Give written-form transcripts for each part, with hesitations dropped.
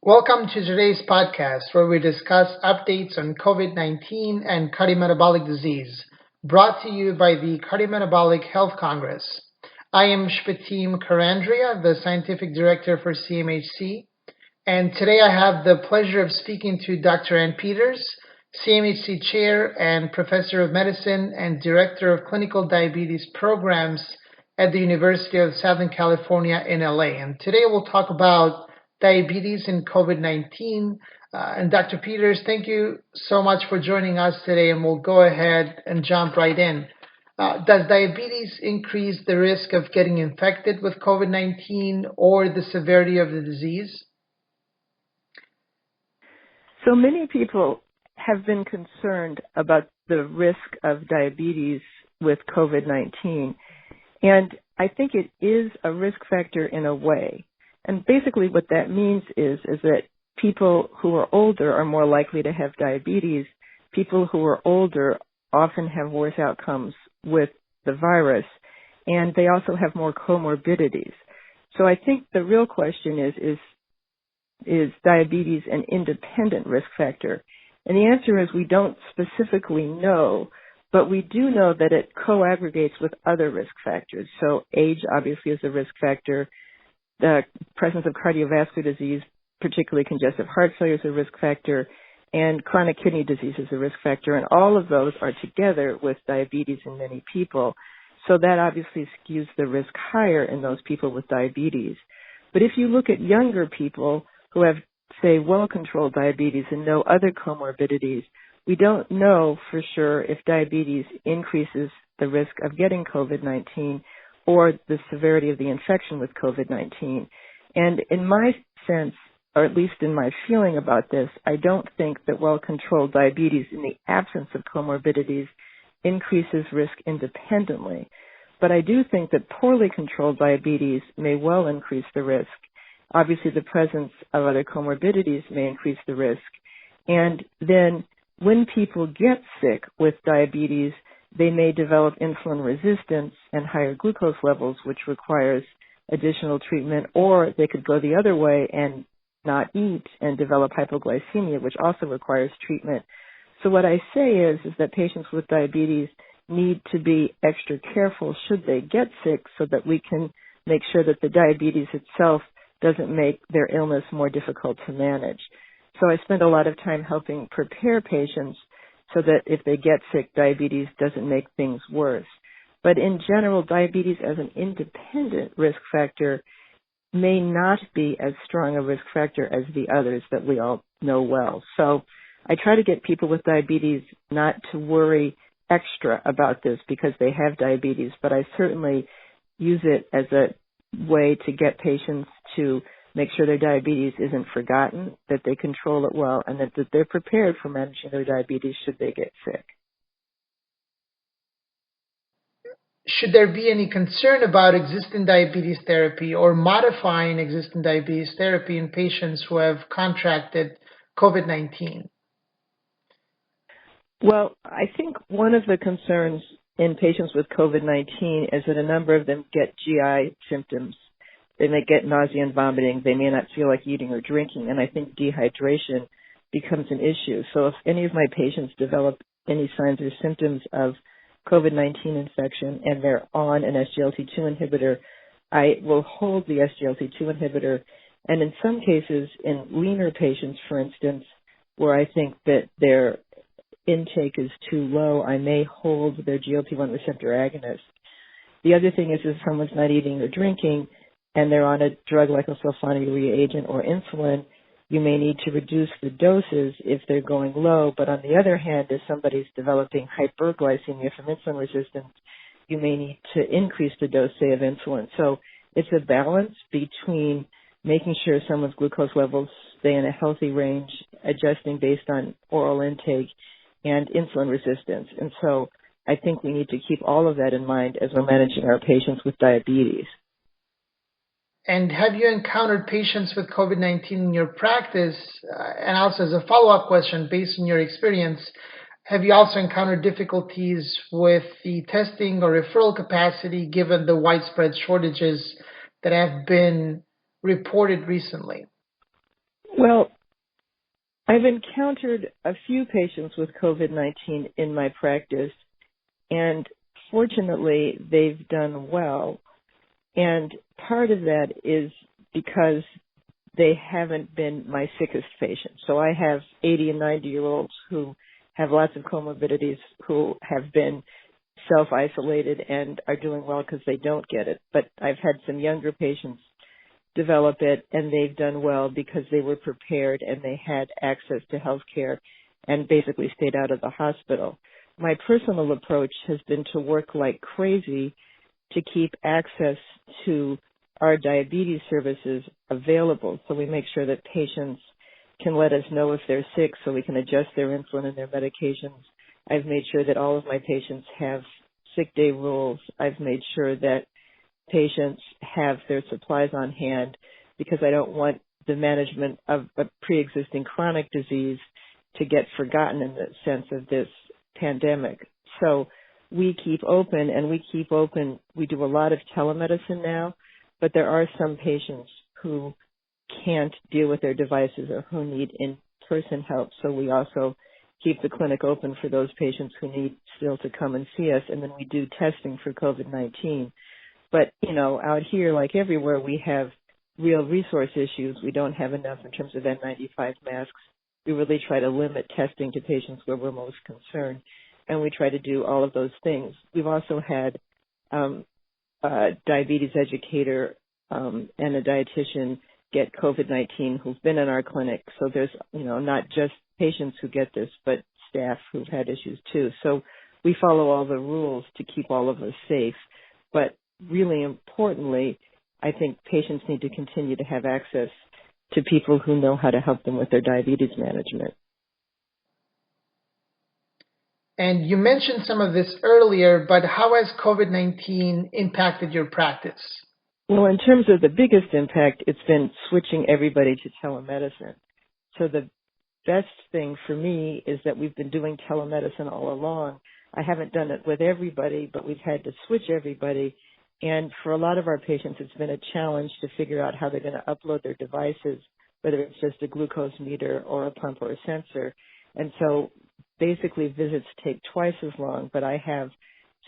Welcome to today's podcast where we discuss updates on COVID-19 and cardiometabolic disease, brought to you by the Cardiometabolic Health Congress. I am Shpatim Karandria, the Scientific Director for CMHC, and today I have the pleasure of speaking to Dr. Ann Peters, CMHC Chair and Professor of Medicine and Director of Clinical Diabetes Programs at the University of Southern California in LA. And today we'll talk about diabetes and COVID-19. And Dr. Peters, thank you so much for joining us today, and we'll go ahead and jump right in. Does diabetes increase the risk of getting infected with COVID-19 or the severity of the disease? So many people have been concerned about the risk of diabetes with COVID-19, and I think it is a risk factor in a way. And basically what that means is that people who are older are more likely to have diabetes. People who are older often have worse outcomes with the virus, and they also have more comorbidities. So I think the real question is diabetes an independent risk factor? And the answer is we don't specifically know, but we do know that it co-aggregates with other risk factors. So age obviously is a risk factor. The presence of cardiovascular disease, particularly congestive heart failure, is a risk factor, and chronic kidney disease is a risk factor, and all of those are together with diabetes in many people. So that obviously skews the risk higher in those people with diabetes. But if you look at younger people who have, say, well-controlled diabetes and no other comorbidities, we don't know for sure if diabetes increases the risk of getting COVID-19 or the severity of the infection with COVID-19. And in my sense, or at least in my feeling about this, I don't think that well-controlled diabetes in the absence of comorbidities increases risk independently. But I do think that poorly controlled diabetes may well increase the risk. Obviously, the presence of other comorbidities may increase the risk. And then when people get sick with diabetes, they may develop insulin resistance and higher glucose levels, which requires additional treatment, or they could go the other way and not eat and develop hypoglycemia, which also requires treatment. So what I say is that patients with diabetes need to be extra careful should they get sick so that we can make sure that the diabetes itself doesn't make their illness more difficult to manage. So I spend a lot of time helping prepare patients so that if they get sick, diabetes doesn't make things worse. But in general, diabetes as an independent risk factor may not be as strong a risk factor as the others that we all know well. So I try to get people with diabetes not to worry extra about this because they have diabetes, but I certainly use it as a way to get patients to make sure their diabetes isn't forgotten, that they control it well, and that they're prepared for managing their diabetes should they get sick. Should there be any concern about existing diabetes therapy or modifying existing diabetes therapy in patients who have contracted COVID-19? Well, I think one of the concerns in patients with COVID-19 is that a number of them get GI symptoms. They may get nausea and vomiting. They may not feel like eating or drinking, and I think dehydration becomes an issue. So if any of my patients develop any signs or symptoms of COVID-19 infection and they're on an SGLT2 inhibitor, I will hold the SGLT2 inhibitor. And in some cases, in leaner patients, for instance, where I think that their intake is too low, I may hold their GLP-1 receptor agonist. The other thing is if someone's not eating or drinking and they're on a drug like a sulfonylurea agent or insulin, you may need to reduce the doses if they're going low. But on the other hand, if somebody's developing hyperglycemia from insulin resistance, you may need to increase the dose, say, of insulin. So it's a balance between making sure someone's glucose levels stay in a healthy range, adjusting based on oral intake, and insulin resistance. And so I think we need to keep all of that in mind as we're managing our patients with diabetes. And have you encountered patients with COVID-19 in your practice? And also as a follow-up question, based on your experience, have you also encountered difficulties with the testing or referral capacity given the widespread shortages that have been reported recently? Well, I've encountered a few patients with COVID-19 in my practice, and fortunately, they've done well. And part of that is because they haven't been my sickest patients. So I have 80 and 90-year-olds who have lots of comorbidities who have been self-isolated and are doing well because they don't get it. But I've had some younger patients develop it, and they've done well because they were prepared and they had access to health care and basically stayed out of the hospital. My personal approach has been to work like crazy to keep access to our diabetes services available, so we make sure that patients can let us know if they're sick so we can adjust their insulin and their medications. I've made sure that all of my patients have sick day rules. I've made sure that patients have their supplies on hand because I don't want the management of a pre-existing chronic disease to get forgotten in the sense of this pandemic. So we keep open, and we do a lot of telemedicine now, but there are some patients who can't deal with their devices or who need in-person help. So we also keep the clinic open for those patients who need still to come and see us, and then we do testing for COVID-19. But, out here, like everywhere, we have real resource issues. We don't have enough in terms of N95 masks. We really try to limit testing to patients where we're most concerned, and we try to do all of those things. We've also had a diabetes educator and a dietitian get COVID-19 who've been in our clinic. So there's, not just patients who get this, but staff who've had issues too. So we follow all the rules to keep all of us safe. But really importantly, I think patients need to continue to have access to people who know how to help them with their diabetes management. And you mentioned some of this earlier, but how has COVID-19 impacted your practice? Well, in terms of the biggest impact, it's been switching everybody to telemedicine. So the best thing for me is that we've been doing telemedicine all along. I haven't done it with everybody, but we've had to switch everybody. And for a lot of our patients, it's been a challenge to figure out how they're going to upload their devices, whether it's just a glucose meter or a pump or a sensor. And so basically visits take twice as long, but I have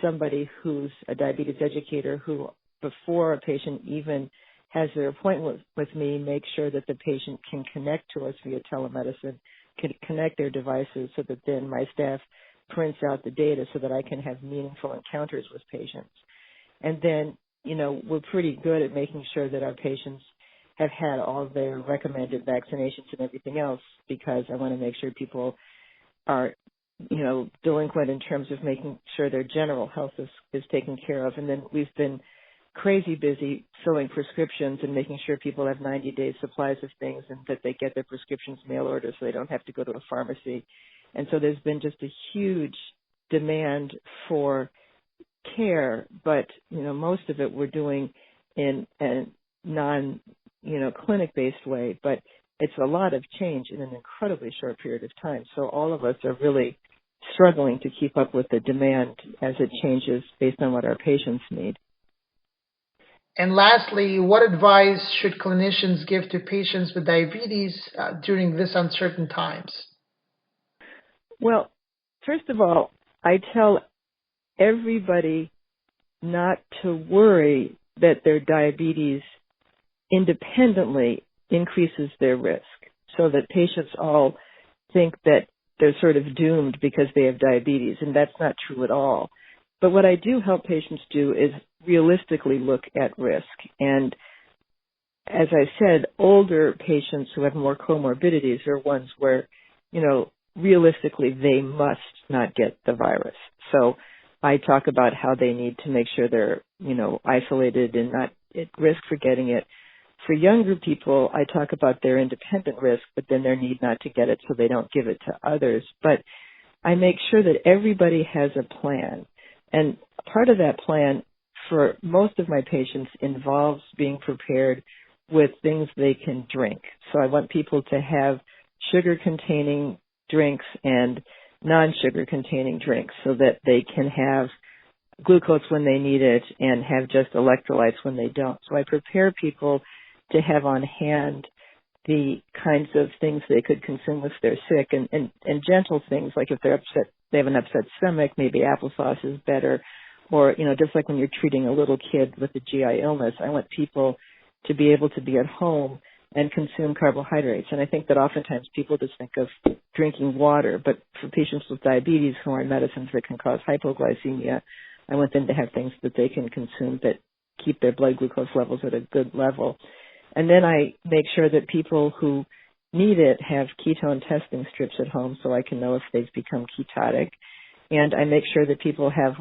somebody who's a diabetes educator who, before a patient even has their appointment with me, make sure that the patient can connect to us via telemedicine, can connect their devices so that then my staff prints out the data so that I can have meaningful encounters with patients. And then, we're pretty good at making sure that our patients have had all their recommended vaccinations and everything else, because I want to make sure people are, delinquent in terms of making sure their general health is taken care of. And then we've been crazy busy filling prescriptions and making sure people have 90-day supplies of things and that they get their prescriptions mail order so they don't have to go to a pharmacy. And so there's been just a huge demand for care, but, most of it we're doing in a clinic-based way, but it's a lot of change in an incredibly short period of time. So all of us are really struggling to keep up with the demand as it changes based on what our patients need. And lastly, what advice should clinicians give to patients with diabetes during this uncertain times? Well, first of all, I tell everybody not to worry that their diabetes independently increases their risk, so that patients all think that they're sort of doomed because they have diabetes, and that's not true at all. But what I do help patients do is realistically look at risk. And as I said, older patients who have more comorbidities are ones where, realistically they must not get the virus. So I talk about how they need to make sure they're, isolated and not at risk for getting it. For younger people, I talk about their independent risk, but then their need not to get it so they don't give it to others. But I make sure that everybody has a plan. And part of that plan for most of my patients involves being prepared with things they can drink. So I want people to have sugar-containing drinks and non-sugar containing drinks so that they can have glucose when they need it and have just electrolytes when they don't. So I prepare people to have on hand the kinds of things they could consume if they're sick, and gentle things like if they're upset, they have an upset stomach, maybe applesauce is better, or, just like when you're treating a little kid with a GI illness, I want people to be able to be at home and consume carbohydrates. And I think that oftentimes people just think of drinking water, but for patients with diabetes who are on medicines that can cause hypoglycemia, I want them to have things that they can consume that keep their blood glucose levels at a good level. And then I make sure that people who need it have ketone testing strips at home so I can know if they've become ketotic. And I make sure that people have